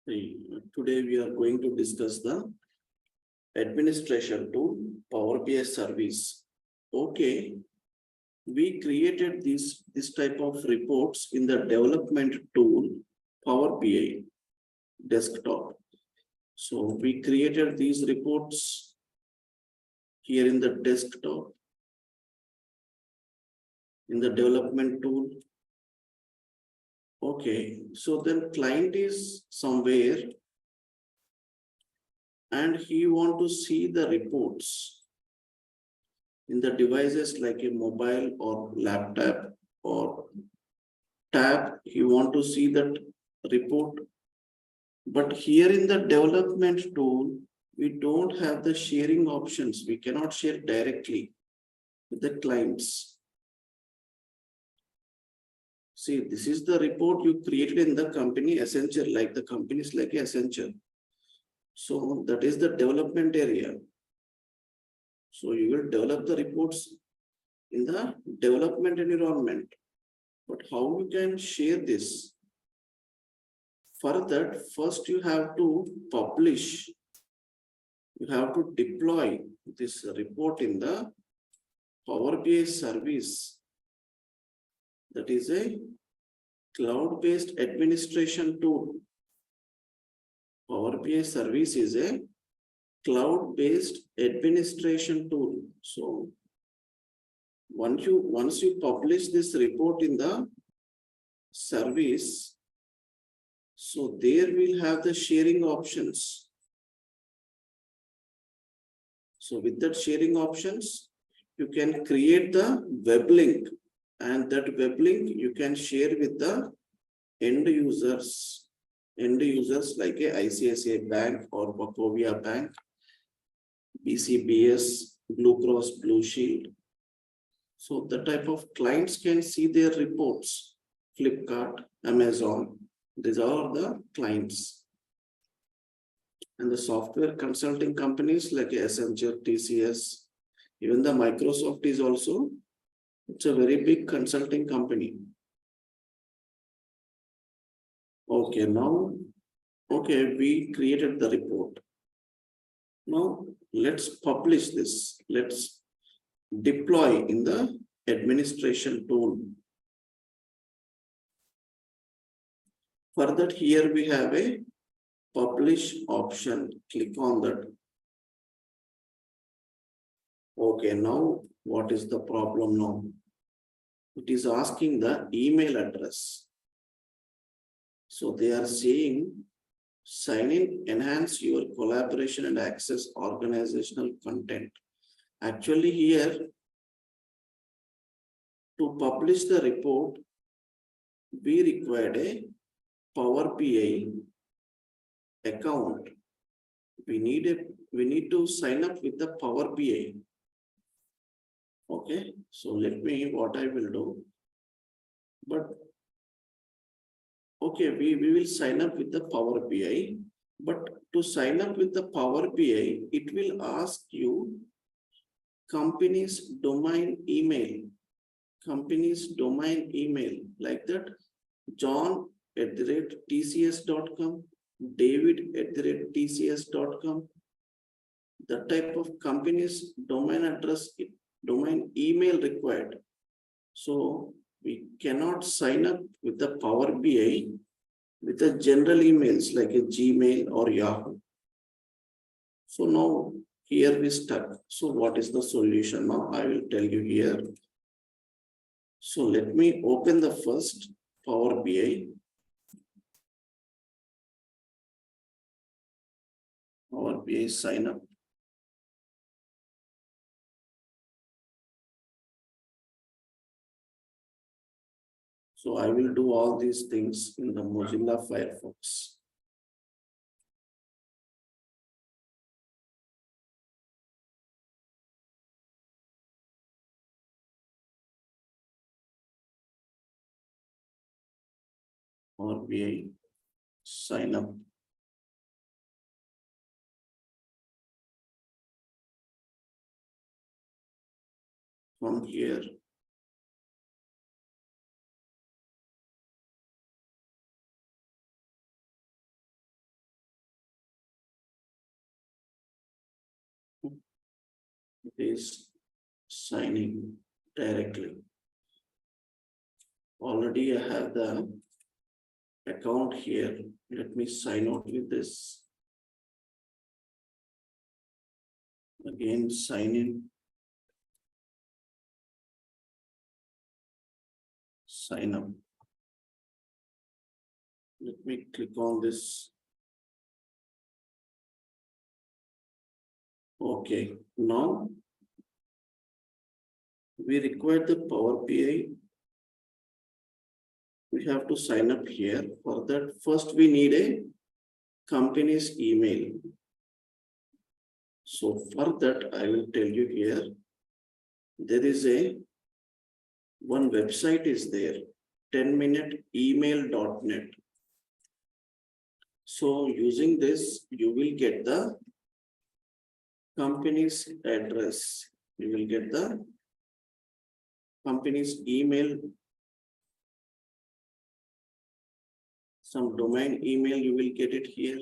Today we are going to discuss the administration tool Power BI service. Okay, we created this type of reports in the development tool Power BI desktop. So we created these reports here in the desktop in the development tool. Okay, so then client is somewhere and he want to see the reports in the devices like a mobile or laptop or tab. He want to see that report, but here in the development tool we don't have the sharing options. We cannot share directly with the clients. See, this is the report you created in the company Accenture, like the companies like Accenture. So that is the development area. So you will develop the reports in the development environment. But how you can share this? For that, first you have to publish. You have to deploy this report in the Power BI service. That is a cloud-based administration tool. Power BI service is a cloud-based administration tool. So once you publish this report in the service, so there we'll have the sharing options. So with that sharing options, you can create the web link, and that web link you can share with the end users like a ICICI Bank or Wachovia Bank, BCBS, Blue Cross Blue Shield. So the type of clients can see their reports. Flipkart, Amazon, these are the clients. And the software consulting companies like Accenture, TCS, even the Microsoft is also, it's a very big consulting company. Okay, now, okay, we created the report. Now let's publish this. Let's deploy in the administration tool. For that, here we have a publish option. Click on that. Okay, now what is the problem now? It is asking the email address. So they are saying sign in, enhance your collaboration and access organizational content. Actually here, to publish the report, we required a Power BI account. We need to sign up with the Power BI. Okay, so what I will do. But okay, we will sign up with the Power BI. But to sign up with the Power BI, it will ask you company's domain email. Company's domain email like that. John@tcs.com, David@tcs.com. The type of company's domain address, domain email required. So we cannot sign up with the Power BI with the general emails like a Gmail or Yahoo. So now here we stuck. So what is the solution now? I will tell you here. So let me open the first Power BI. Power BI sign up. So I will do all these things in the Mozilla Firefox. Power BI sign up. From here, is signing directly. Already I have the account here. Let me sign out with this. Again, sign in. Sign up. Let me click on this. Okay, now we require the Power BI. We have to sign up here. For that, first we need a company's email. So for that, I will tell you here, there is one website is there, 10minuteemail.net. So using this, you will get the company's address. You will get the company's email, some domain email, you will get it here.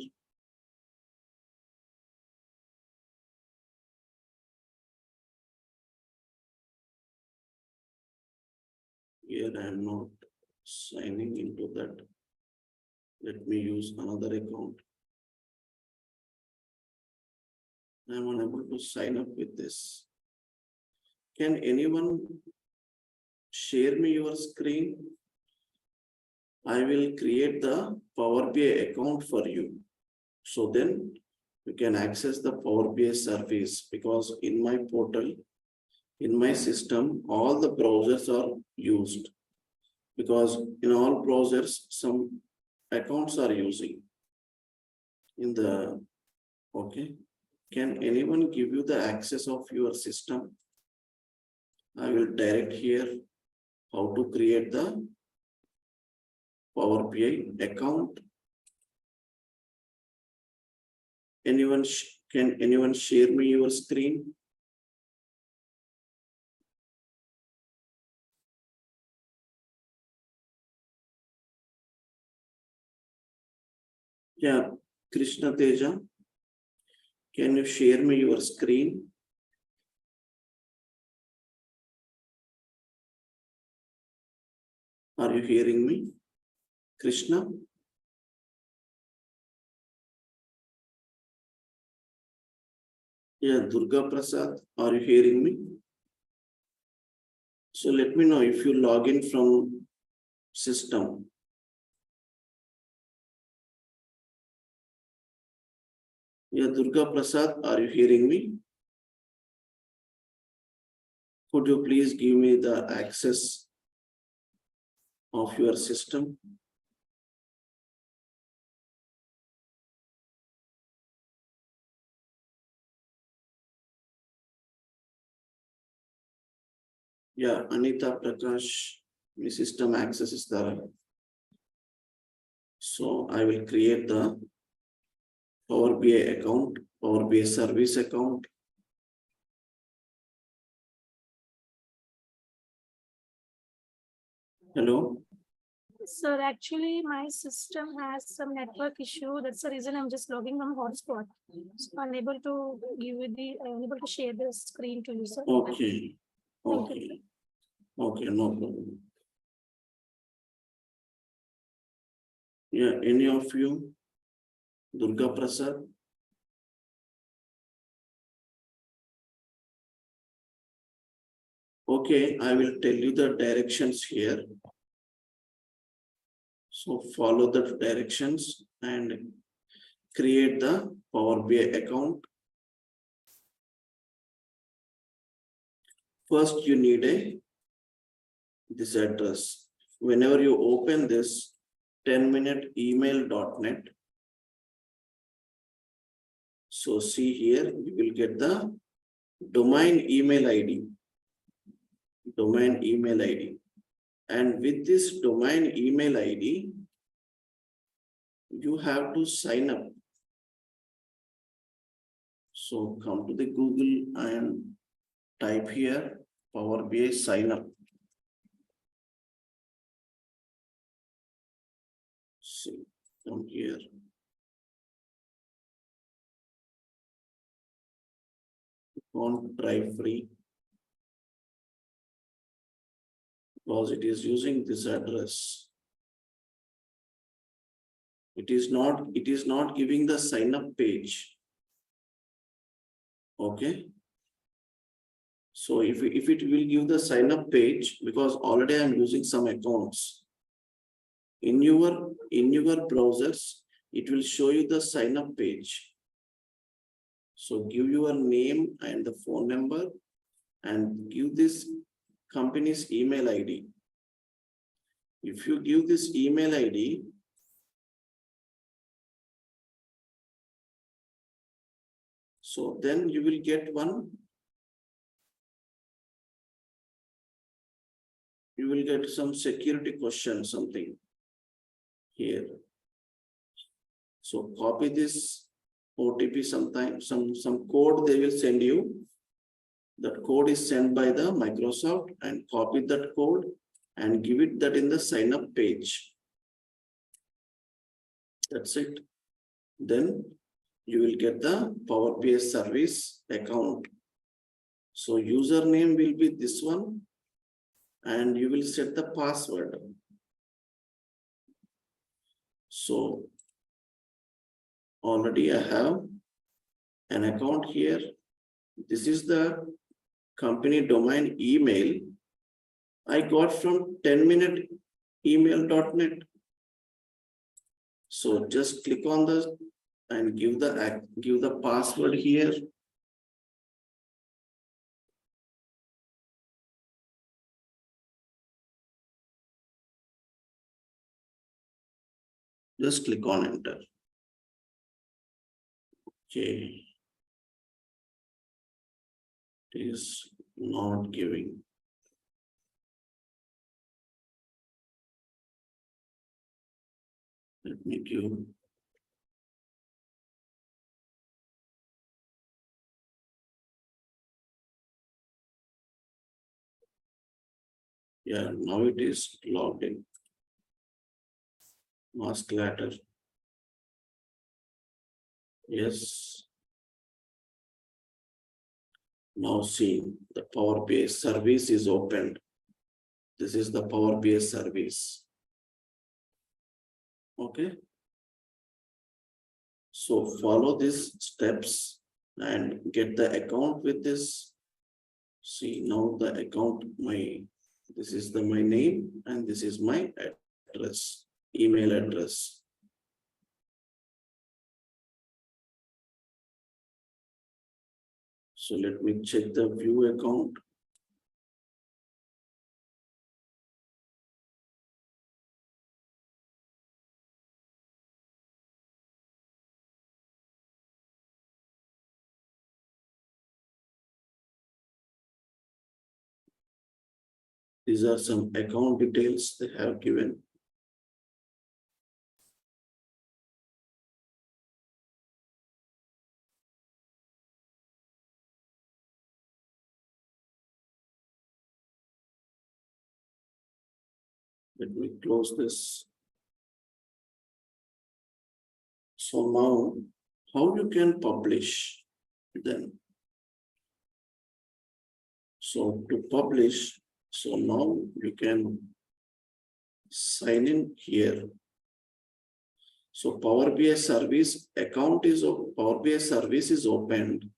Here I am not signing into that. Let me use another account. I am unable to sign up with this. Can anyone share me your screen? I will create the Power BI account for you. So then you can access the Power BI service, because in my portal, in my system, all the browsers are used, because in all browsers, some accounts are using in the, okay. Can anyone give you the access of your system? I will direct here how to create the Power BI account. Anyone, can anyone share me your screen? Yeah, Krishna Teja, can you share me your screen? Are you hearing me, Krishna? Yeah, Durga Prasad, are you hearing me? So let me know if you log in from system. Yeah, Durga Prasad, are you hearing me? Could you please give me the access of your system? Yeah, Anita Prakash, my system access is there. So I will create the Power BI account, Power BI service account. Hello. Sir, actually, my system has some network issue. That's the reason I'm just logging from hotspot. So unable to give you the, unable to share the screen to you, sir. Okay. Thank Okay. you. Okay, no problem. Yeah, any of you? Durga Prasad? Okay, I will tell you the directions here. So follow the directions and create the Power BI account. First, you need this address. Whenever you open this 10minuteemail.net, so see here, you will get the domain email ID. Domain email ID. And with this domain email ID, you have to sign up. So come to the Google and type here Power BI sign up. See, come here. on drive free. Because it is using this address. It is not giving the sign up page. Okay. So if it will give the sign up page, because already I'm using some accounts. In your browsers, it will show you the sign up page. So give your name and the phone number and give this company's email ID. If you give this email ID, so then you will get one. You will get some security question, something here. So copy this OTP sometime, some code they will send you. That code is sent by the Microsoft, and copy that code and give it that in the sign up page. That's it. Then you will get the Power BI service account. So username will be this one, and you will set the password. So already I have an account here. This is the company domain email I got from 10minuteemail.net. So just click on this and give the password here. Just click on enter. Okay. It is not giving. Let me give. Yeah, now it is logged in. Mask ladder. Yes. Now see, the Power BI service is opened. This is the Power BI service. Okay. So follow these steps and get the account with this. See, now the account, this is my name and this is my address, email address. So let me check the view account. These are some account details they have given. Let me close this. So now, how you can publish then? So to publish, so now you can sign in here. So Power BI service account is Power BI service is opened,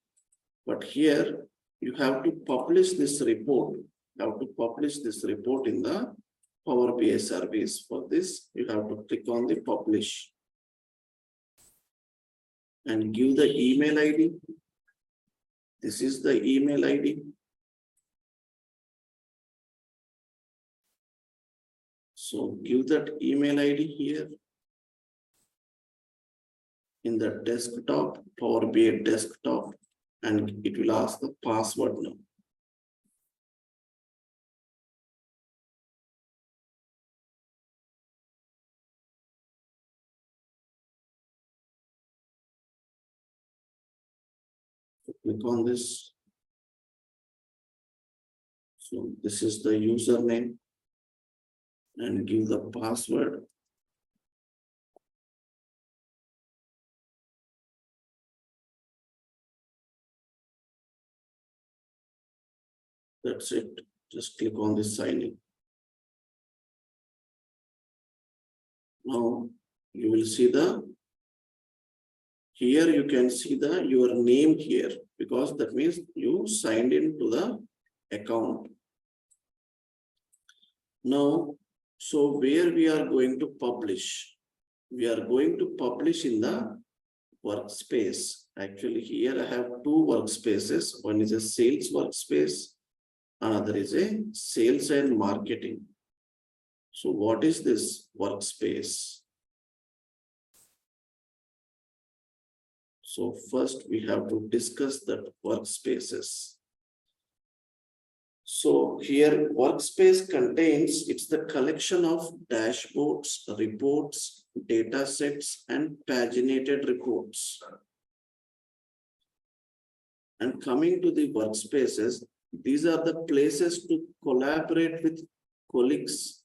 but here you have to publish this report. You have to publish this report in the Power BI service. For this, you have to click on the publish and give the email ID. This is the email ID. So give that email ID here. In the desktop, Power BI desktop, and it will ask the password now. Click on this. So this is the username and give the password. That's it. Just click on this sign in. Now you will see here you can see your name here, because that means you signed into the account. Now, so where we are going to publish? We are going to publish in the workspace. Actually, here I have two workspaces. One is a sales workspace, another is a sales and marketing. So what is this workspace? So first we have to discuss that workspaces. So here workspace contains, it's the collection of dashboards, reports, data sets, and paginated reports. And coming to the workspaces, these are the places to collaborate with colleagues.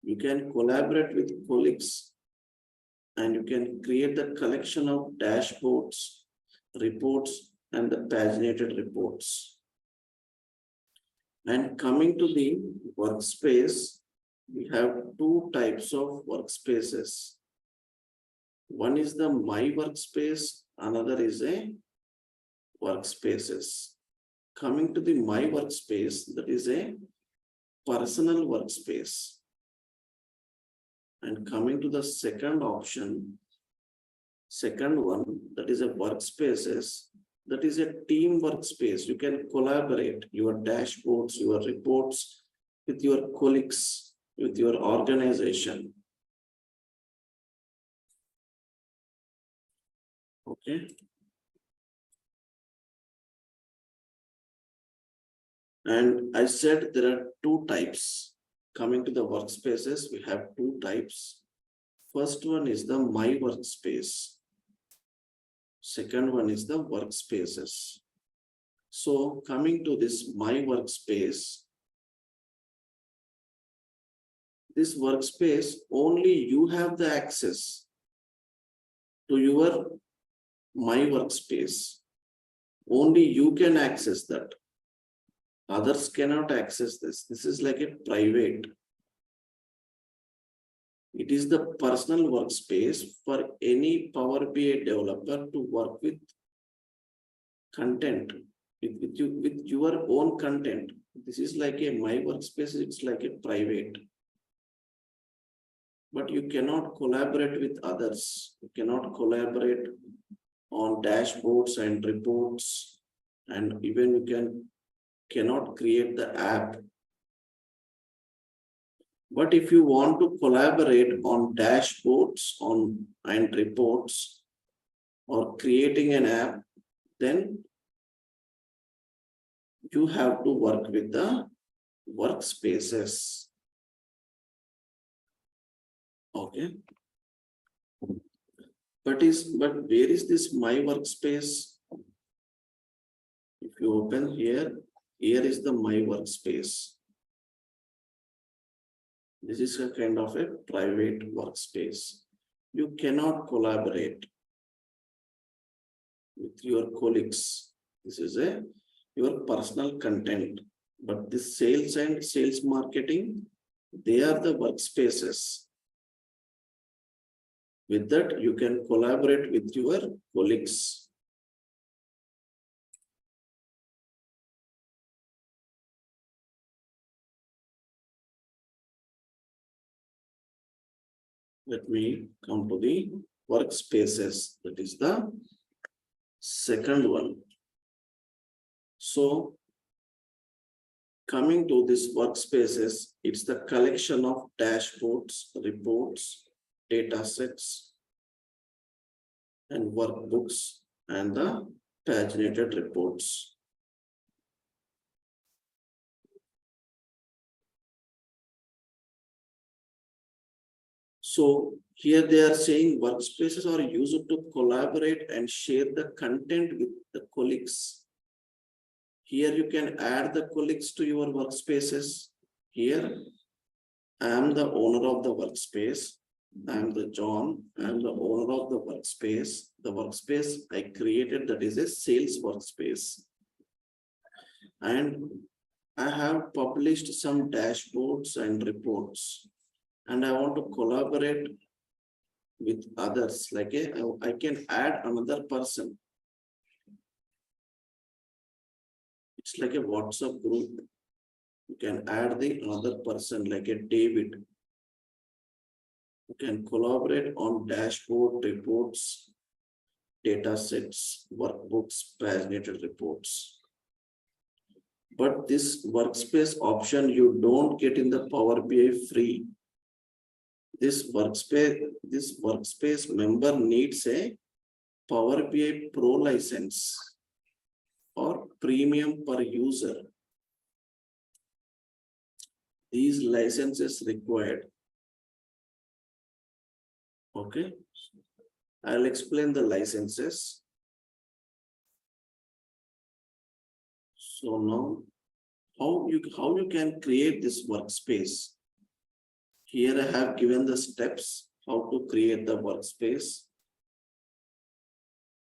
You can collaborate with colleagues and you can create the collection of dashboards, reports, and the paginated reports. And coming to the workspace, we have two types of workspaces. One is the My Workspace, another is a Workspaces. Coming to the My Workspace, that is a personal workspace. And coming to the second option, second one, that is a Workspaces, that is a team workspace. You can collaborate your dashboards, your reports with your colleagues, with your organization. Okay. And I said there are two types. Coming to the workspaces, we have two types. First one is the My Workspace. Second one is the Workspaces. So coming to this My Workspace, this workspace, only you have the access to your My Workspace. Only you can access that. Others cannot access this. This is like a private. It is the personal workspace for any Power BI developer to work with content, with your own content. This is like a My Workspace, it's like a private. But you cannot collaborate with others. You cannot collaborate on dashboards and reports, and even you cannot create the app. But if you want to collaborate on dashboards and reports or creating an app, then you have to work with the workspaces. Okay. But where is this My Workspace? If you open here, here is the My Workspace. This is a kind of a private workspace. You cannot collaborate with your colleagues. This is your personal content. But this sales and sales marketing, they are the workspaces. With that, you can collaborate with your colleagues. Let me come to the workspaces. That is the second one. So coming to this workspaces, it's the collection of dashboards, reports, data sets, and workbooks, and the paginated reports. So here they are saying workspaces are used to collaborate and share the content with the colleagues. Here you can add the colleagues to your workspaces. Here I am the owner of the workspace. I am the John. I am the owner of the workspace. The workspace I created, that is a sales workspace. And I have published some dashboards and reports, and I want to collaborate with others. Like I can add another person. It's like a WhatsApp group. You can add the another person like a David. You can collaborate on dashboard reports, data sets, workbooks, paginated reports. But this workspace option you don't get in the Power BI free. This workspace member needs a Power BI Pro license or premium per user. These licenses required. Okay. I'll explain the licenses. So now, how you can create this workspace? Here I have given the steps how to create the workspace.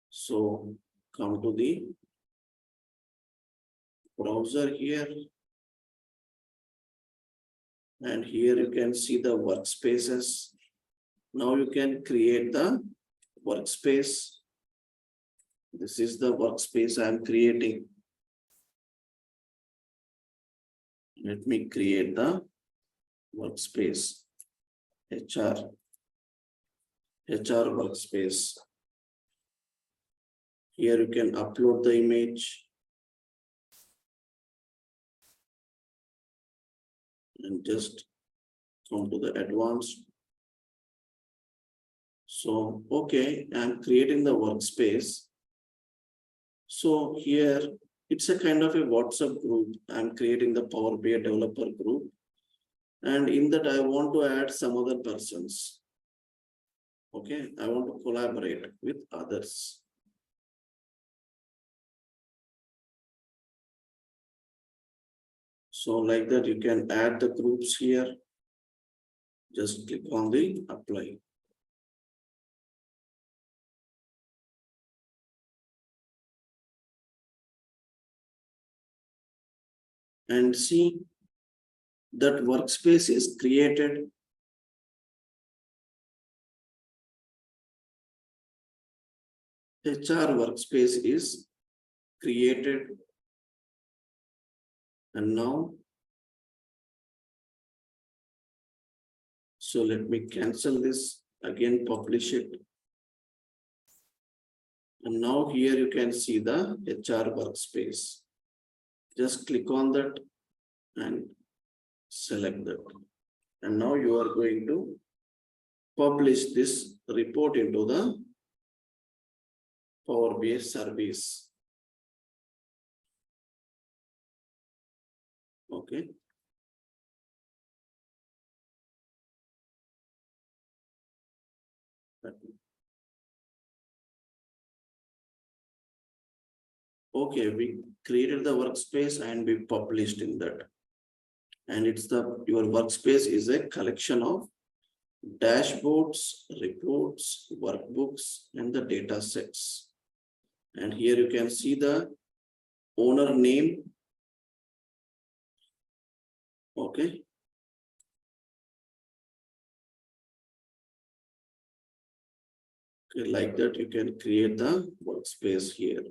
So come to the browser here. And here you can see the workspaces. Now you can create the workspace. This is the workspace I am creating. Let me create the workspace. HR workspace. Here you can upload the image. And just come to the advanced. So, okay, I'm creating the workspace. So here it's a kind of a WhatsApp group. I'm creating the Power BI developer group. And in that I want to add some other persons. Okay, I want to collaborate with others. So like that, you can add the groups here. Just click on the apply. And see that workspace is created. HR workspace is created. And now, so let me cancel this, again publish it. And now here you can see the HR workspace. Just click on that and select that. And now you are going to publish this report into the Power BI service. Okay. Okay, we created the workspace and we published in that. And it's your workspace is a collection of dashboards, reports, workbooks, and the data sets. And here you can see the owner name. Okay. Okay, like that, you can create the workspace here.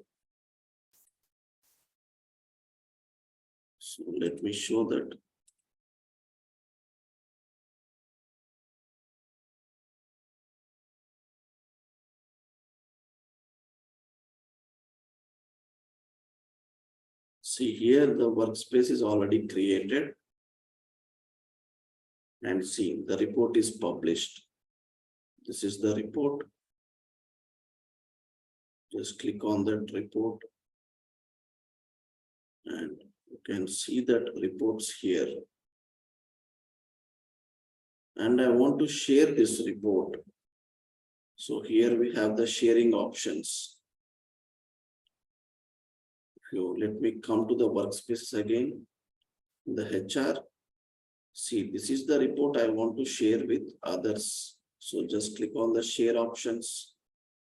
So let me show that. See here, the workspace is already created. And see, the report is published. This is the report. Just click on that report. And you can see that reports here. And I want to share this report. So here we have the sharing options. Let me come to the workspace again. The HR. See, this is the report I want to share with others. So just click on the share options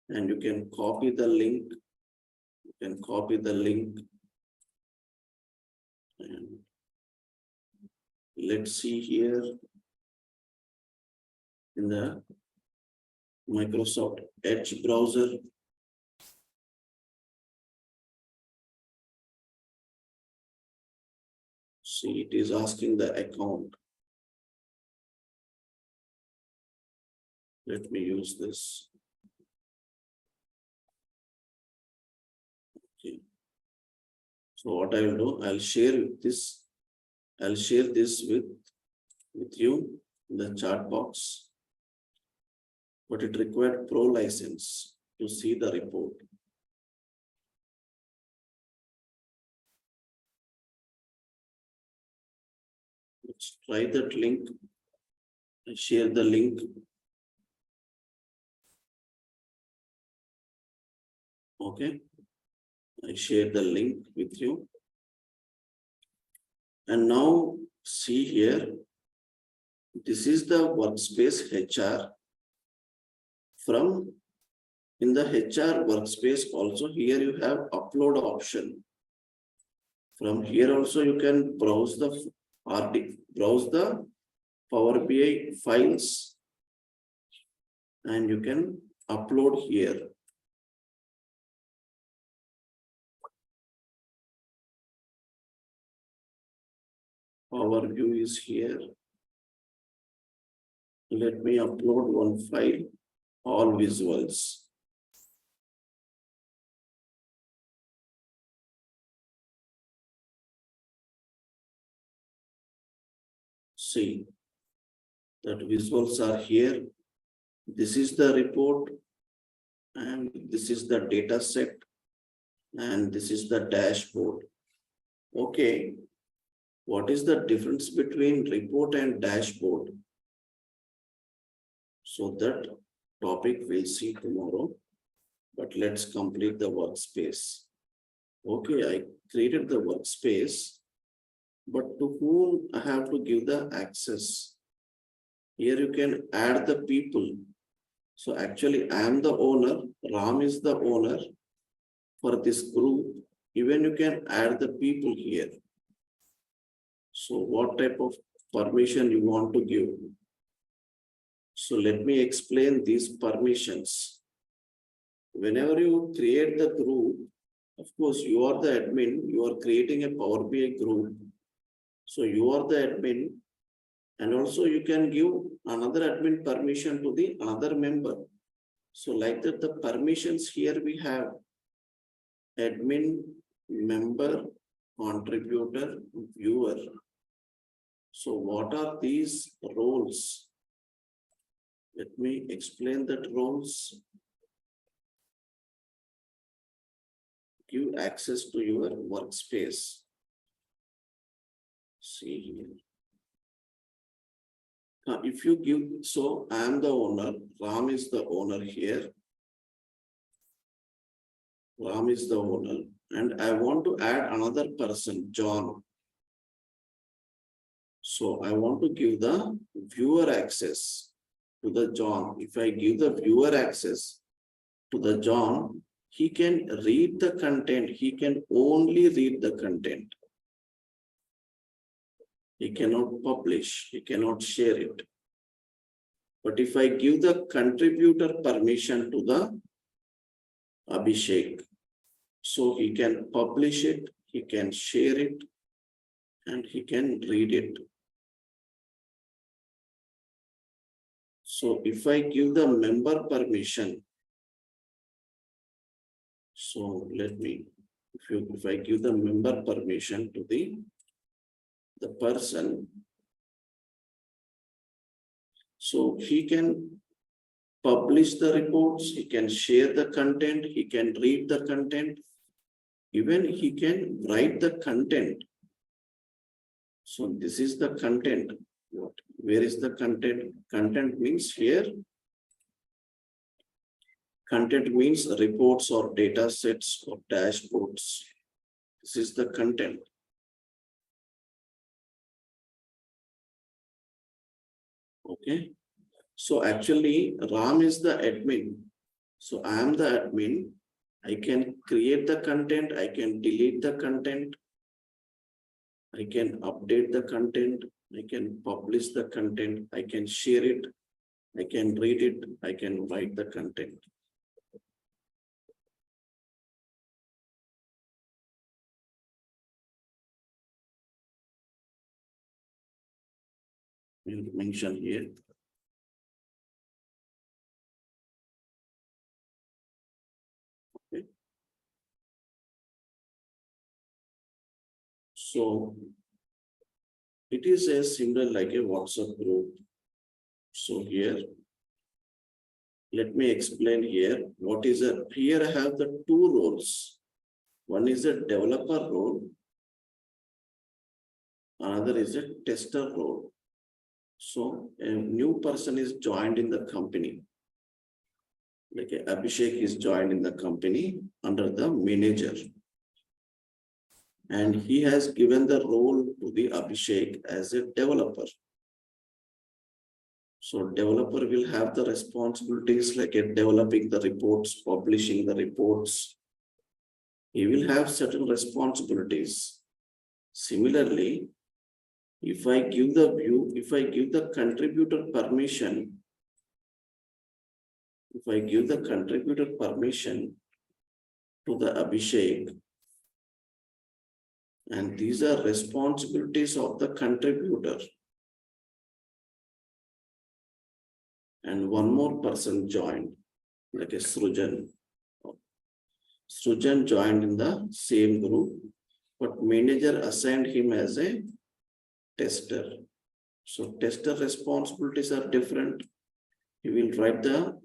and you can copy the link. You can copy the link Let's see here in the Microsoft Edge browser. See, it is asking the account. Let me use this. Okay. So what I will do, I'll share this. I'll share this with you in the chat box. But it required pro license to see the report. Let's try that link. I share the link. Okay. I share the link with you. And now see here. This is the workspace HR. From in the HR workspace also here you have upload option. From here also you can browse the Power BI files and you can upload here. Power View is here. Let me upload one file, all visuals. See that visuals are here. This is the report and this is the data set and this is the dashboard. Okay, what is the difference between report and dashboard? So that topic we'll see tomorrow, but let's complete the workspace. Okay, I created the workspace, but to whom I have to give the access? Here you can add the people. So actually I am the owner, Ram is the owner for this group. Even you can add the people here. So what type of permission you want to give? So let me explain these permissions. Whenever you create the group, of course, you are the admin, you are creating a Power BI group. So you are the admin, and also you can give another admin permission to the another member. So like that, the permissions here we have admin, member, contributor, viewer. So what are these roles? Let me explain that roles. Give access to your workspace. See here. Now, if you give, so I am the owner, Ram is the owner here. Ram is the owner, and I want to add another person, John. So I want to give the viewer access to the John. If I give the viewer access to the John, he can read the content. He can only read the content. He cannot publish. He cannot share it. But if I give the contributor permission to the Abhishek, so he can publish it, he can share it, and he can read it. So if I give the member permission, so let me, if I give the member permission to the person, so he can publish the reports, he can share the content, he can read the content, even he can write the content. So this is the content. What? Where is the content? Content means here. Content means reports or data sets or dashboards. This is the content. Okay. So actually Ram is the admin. So I am the admin. I can create the content. I can delete the content. I can update the content, I can publish the content, I can share it, I can read it, I can write the content. We'll mention here. Okay. So it is a similar like a WhatsApp group. So here, let me explain here what is a, here I have the two roles. One is a developer role, another is a tester role. So a new person is joined in the company. Like Abhishek is joined in the company under the manager. And he has given the role to the Abhishek as a developer. So developer will have the responsibilities like developing the reports, publishing the reports. He will have certain responsibilities. Similarly, if I give the view, if I give the contributor permission, if I give the contributor permission to the Abhishek, and these are responsibilities of the contributor, and one more person joined, like a Srujan. Srujan joined in the same group, but manager assigned him as a tester. So tester responsibilities are different. He will write the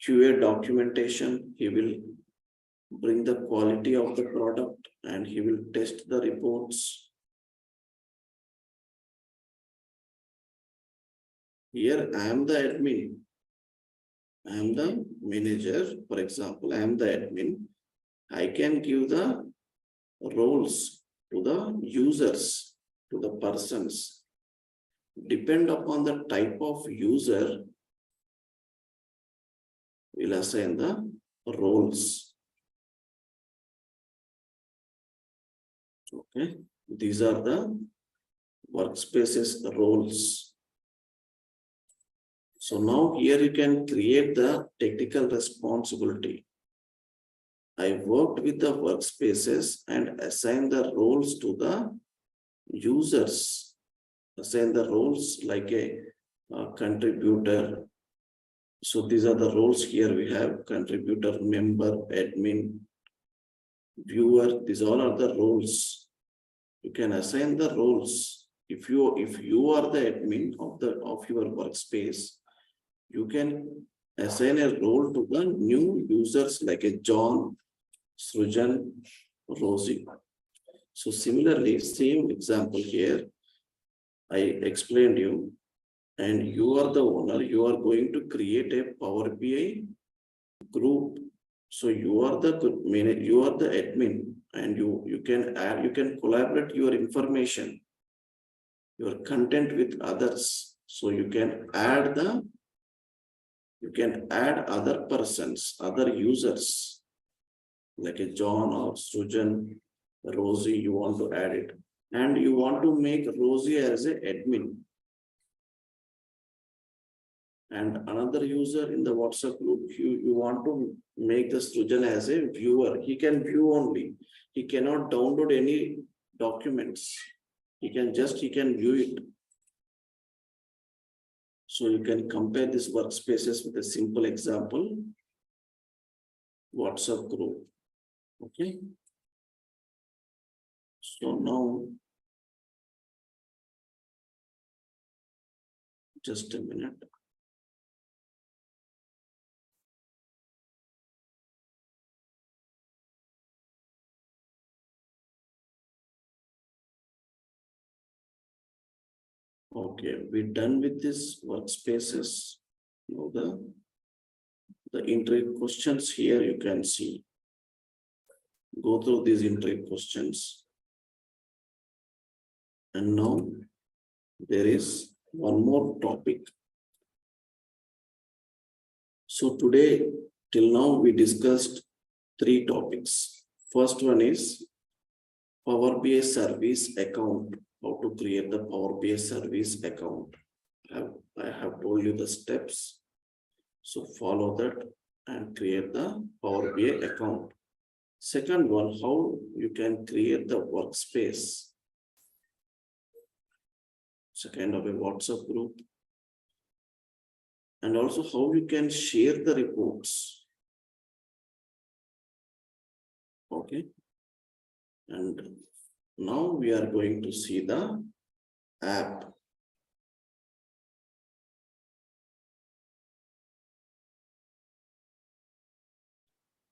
QA documentation. He will bring the quality of the product and he will test the reports. Here I am the admin. I am the manager. For example, I am the admin. I can give the roles to the users, to the persons. Depend upon the type of user, we'll assign the roles. Okay, these are the workspaces roles. So now here you can create the technical responsibility. I worked with the workspaces and assign the roles to the users. Assign the roles like a contributor. So these are the roles here we have: contributor, member, admin, viewer. These all are the roles. You can assign the roles. If you are the admin of your workspace, you can assign a role to the new users like a John, Srujan, Rosie. So similarly, same example here, I explained you, and you are the owner, you are going to create a Power BI group. So you are the admin, and you can add, you can collaborate your information, your content with others. So you can add other persons, other users, like a John or Srujan, Rosie, you want to add it. And you want to make Rosie as an admin. And another user in the WhatsApp group, you want to make the Srujan as a viewer. He can view only. He cannot download any documents. He can view it. So you can compare these workspaces with a simple example. WhatsApp group. Okay. So now, just a minute. Okay, we're done with this workspaces. Now the interview questions here you can see. Go through these interview questions. And now there is one more topic. So today, till now, we discussed 3 topics. First one is Power BI service account, how to create the Power BI service account. I have told you the steps. So follow that and create the Power BI account. Second one, how you can create the workspace. It's a kind of a WhatsApp group. And also how you can share the reports. Okay. And now we are going to see the app.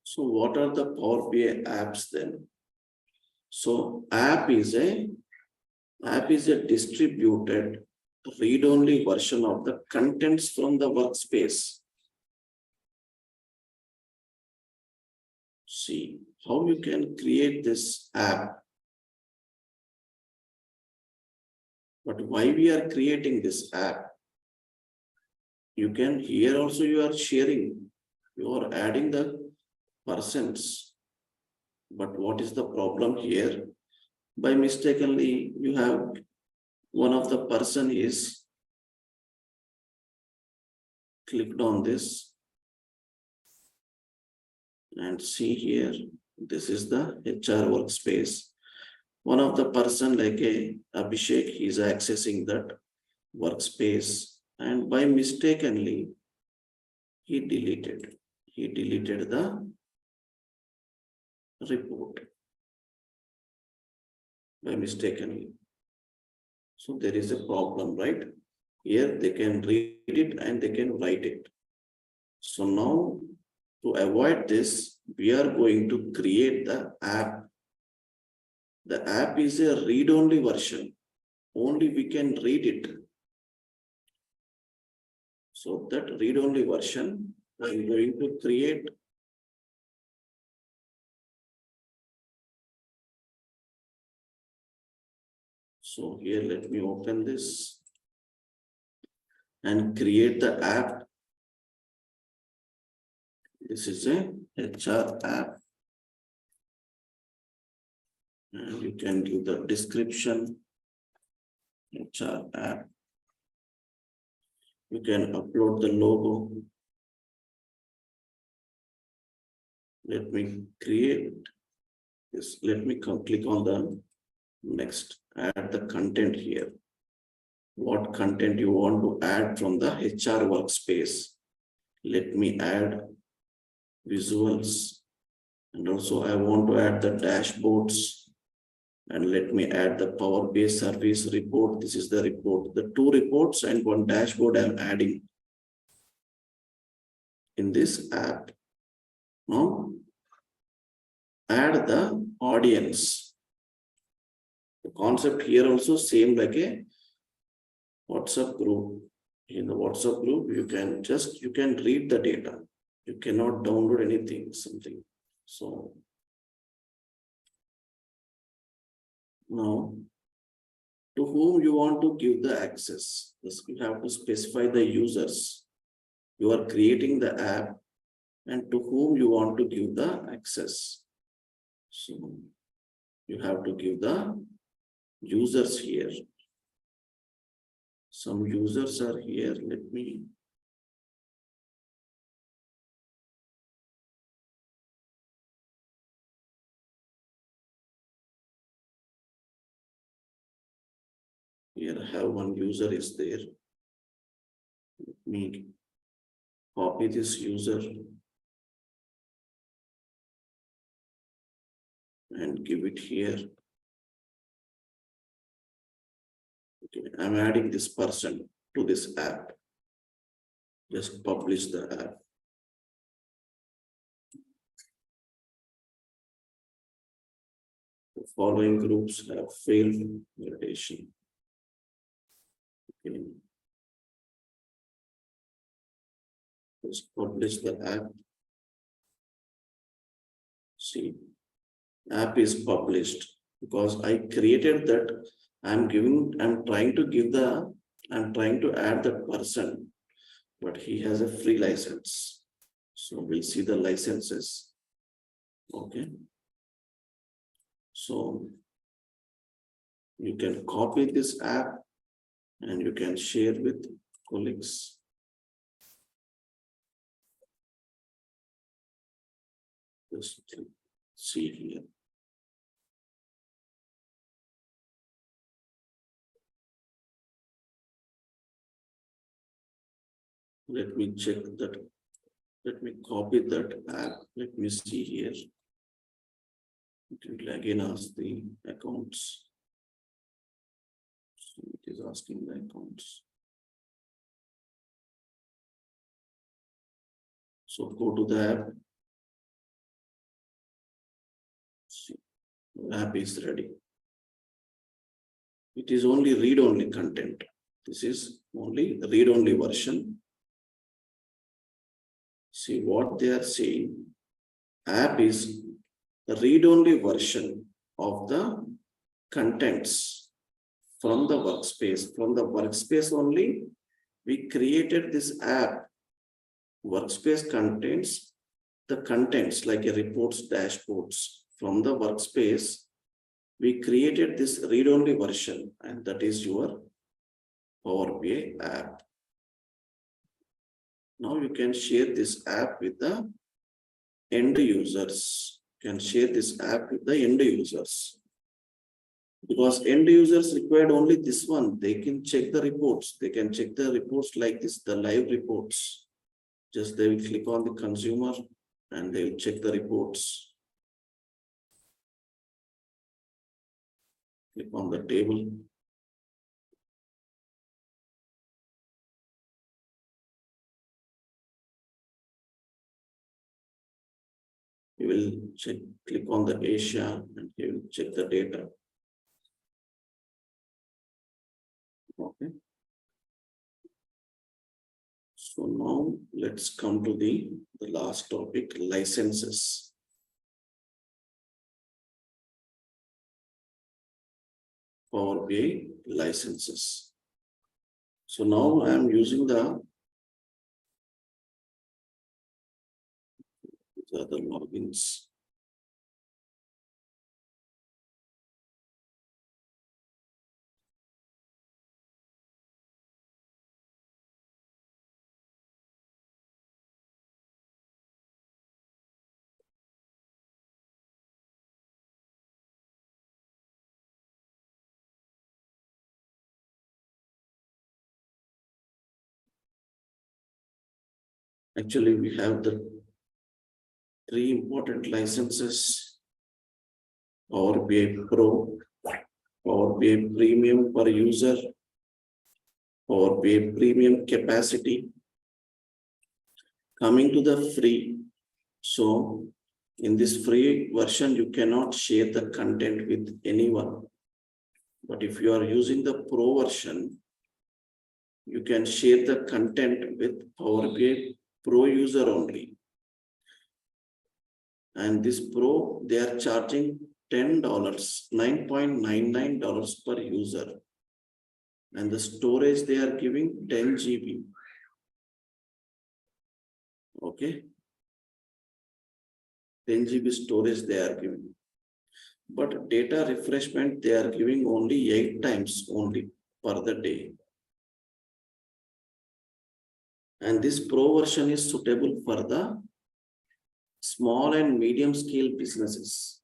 So what are the Power BI apps then? So app is a distributed read-only version of the contents from the workspace. See how you can create this app. But why we are creating this app? You can here also you are sharing, you are adding the persons. But what is the problem here? By mistakenly, you have one of the person is clicked on this and see here, this is the HR workspace. One of the person like a Abhishek, he is accessing that workspace and by mistakenly he deleted the report by mistakenly. So there is a problem, right? Here they can read it and they can write it. So now to avoid this, we are going to create the app. The app is a read-only version. Only we can read it. So that read-only version, I'm going to create. So here, let me open this and create the app. This is a HR app. And you can give the description, HR app. You can upload the logo. Let me create this. Let me click on the next, add the content here. What content you want to add from the HR workspace. Let me add visuals. And also I want to add the dashboards. And let me add the Power BI service report. This is the report. The 2 reports and 1 dashboard I'm adding in this app. Now, add the audience. The concept here also same like a WhatsApp group. In the WhatsApp group, you can read the data. You cannot download anything, something. So now, to whom you want to give the access? Yes, you have to specify the users. You are creating the app and to whom you want to give the access. So you have to give the users here. Some users are here. Let me. Here I have one user is there. Let me copy this user and give it here. Okay, I'm adding this person to this app. Just publish the app. The following groups have failed validation. Okay. Just publish the app. See, app is published because I created that. I'm trying to add that person, but he has a free license. So we'll see the licenses. Okay. So You can copy this app and you can share with colleagues. Just see here. Let me check that. Let me copy that app. Let me see here. It will again ask the accounts. So it is asking the accounts. So go to the app. See, the app is ready. It is only read-only content. This is only the read-only version. See what they are saying. App is the read-only version of the contents from the workspace. From the workspace only, we created this app. Workspace contains the contents like a reports, dashboards. From the workspace, we created this read-only version, and that is your Power BI app. Now you can share this app with the end users. You can share this app with the end users. Because end users required only this one. They can check the reports. They can check the reports like this, the live reports. Just they will click on the consumer and they will check the reports. Click on the table. You will check, click on the Asia and you will check the data. Okay. So now let's come to the last topic, licenses. Power BI licenses. So now I am using the other logins. Actually, we have the three important licenses: Power BI Pro, Power BI Premium per user, Power BI Premium capacity. Coming to the free, so in this free version, you cannot share the content with anyone. But if you are using the Pro version, you can share the content with Power BI Pro user only. And this Pro, they are charging $10, $9.99 per user. And the storage they are giving 10 GB. Okay. 10 GB storage they are giving. But data refreshment, they are giving only 8 times only per the day. And this Pro version is suitable for the small and medium scale businesses.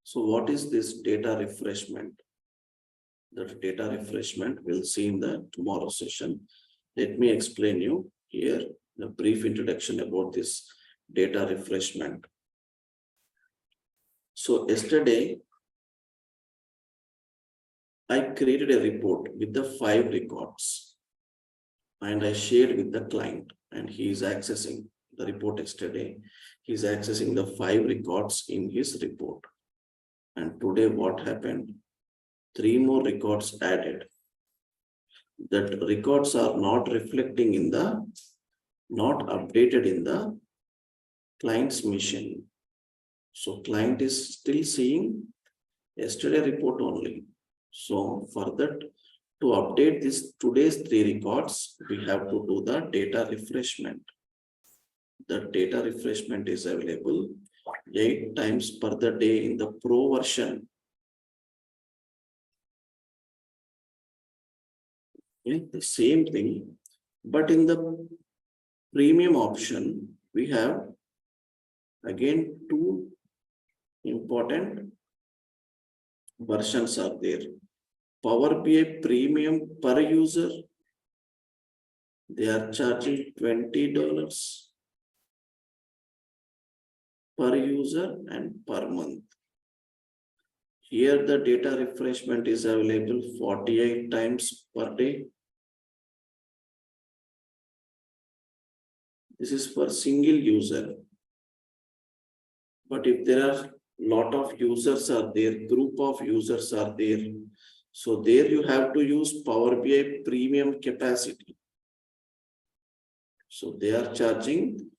So what is this data refreshment? That data refreshment we'll see in the tomorrow session. Let me explain you here a brief introduction about this data refreshment. So yesterday, I created a report with the 5 records and I shared with the client, and he is accessing the report yesterday. He is accessing the 5 records in his report. And today what happened? 3 more records added. That records are not reflecting in the, not updated in the client's machine. So client is still seeing yesterday report only. So for that, to update this today's 3 records, we have to do the data refreshment. The data refreshment is available 8 times per the day in the Pro version. Okay, the same thing, but in the premium option, we have again two important versions are there. Power BI Premium per user, they are charging $20 per user and per month. Here the data refreshment is available 48 times per day. This is for single user. But if there are lot of users are there, group of users are there, so there you have to use Power BI Premium capacity. So they are charging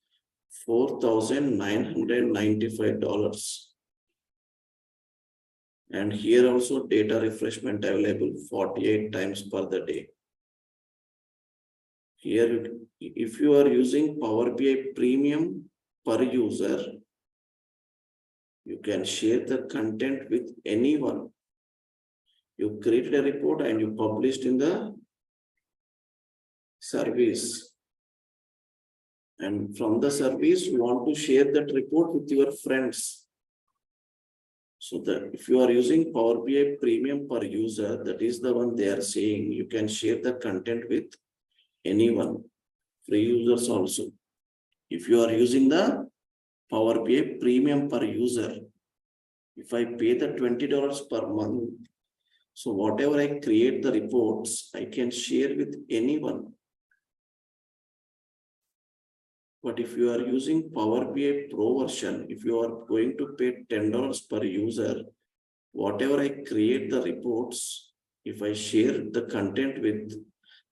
$4,995. And here also data refreshment available 48 times per the day. Here, if you are using Power BI Premium per user, you can share the content with anyone. You created a report and you published in the service. And from the service, you want to share that report with your friends. So that if you are using Power BI Premium per user, that is the one they are saying, you can share the content with anyone, free users also. If you are using the Power BI Premium per user, if I pay the $20 per month, so whatever I create the reports, I can share with anyone. But if you are using Power BI Pro version, if you are going to pay $10 per user, whatever I create the reports, if I share the content with,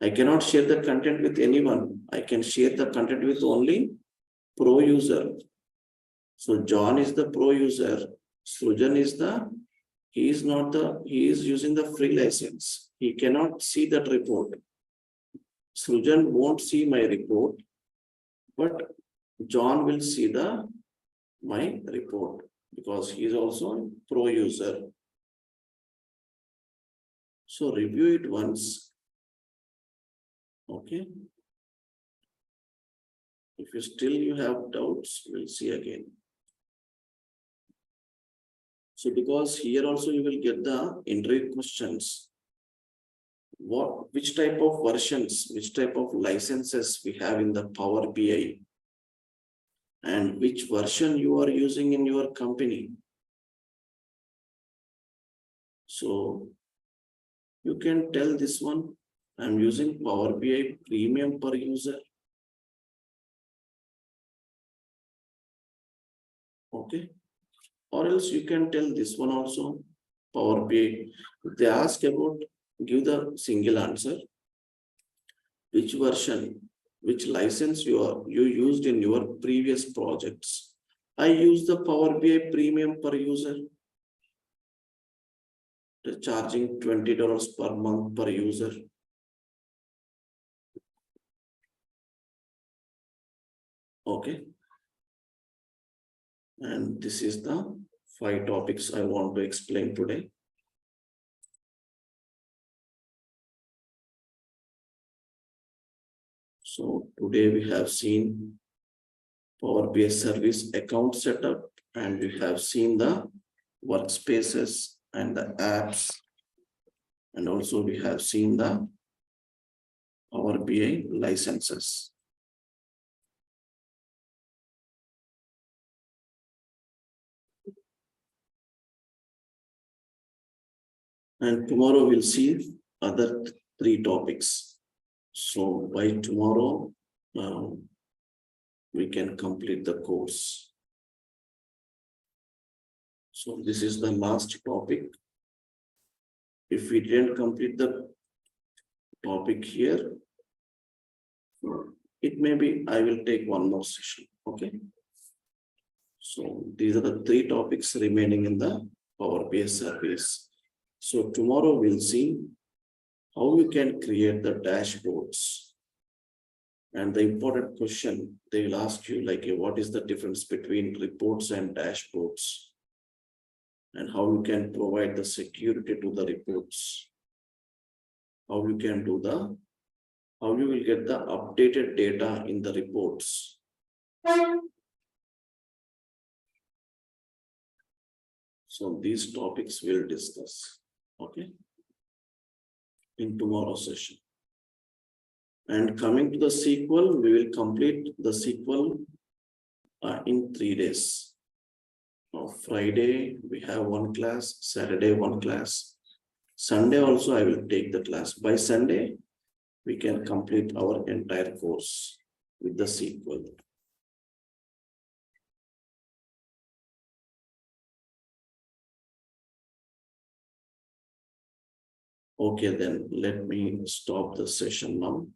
I cannot share the content with anyone. I can share the content with only Pro user. So John is the Pro user. Srujan is he is using the free license. He cannot see that report. Srujan won't see my report, but John will see my report because he is also a Pro user. So review it once. Okay. If you have doubts, we'll see again. So because here also you will get the interview questions. Which type of versions, which type of licenses we have in the Power BI, and which version you are using in your company. So you can tell this one, I'm using Power BI Premium per user. Okay. Or else you can tell this one also, Power BI. If they ask about, give the single answer. Which version, which license you used in your previous projects. I use the Power BI Premium per user. They're charging $20 per month per user. Okay. And this is the 5 topics I want to explain today. So today we have seen Power BI service account setup, and we have seen the workspaces and the apps, and also we have seen the Power BI licenses. And tomorrow we'll see other 3 topics. So by tomorrow, we can complete the course. So this is the last topic. If we didn't complete the topic here, it may be I will take one more session. Okay. So these are the 3 topics remaining in the Power BI service. So tomorrow we'll see how you can create the dashboards. And the important question they will ask you, like, what is the difference between reports and dashboards? And how you can provide the security to the reports. how you can do the, how you will get the updated data in the reports. So these topics we'll discuss, okay, in tomorrow's session. And coming to the SQL, we will complete the SQL in 3 days. Friday, we have one class, Saturday, one class. Sunday also, I will take the class. By Sunday, we can complete our entire course with the SQL. Okay, then let me stop the session now.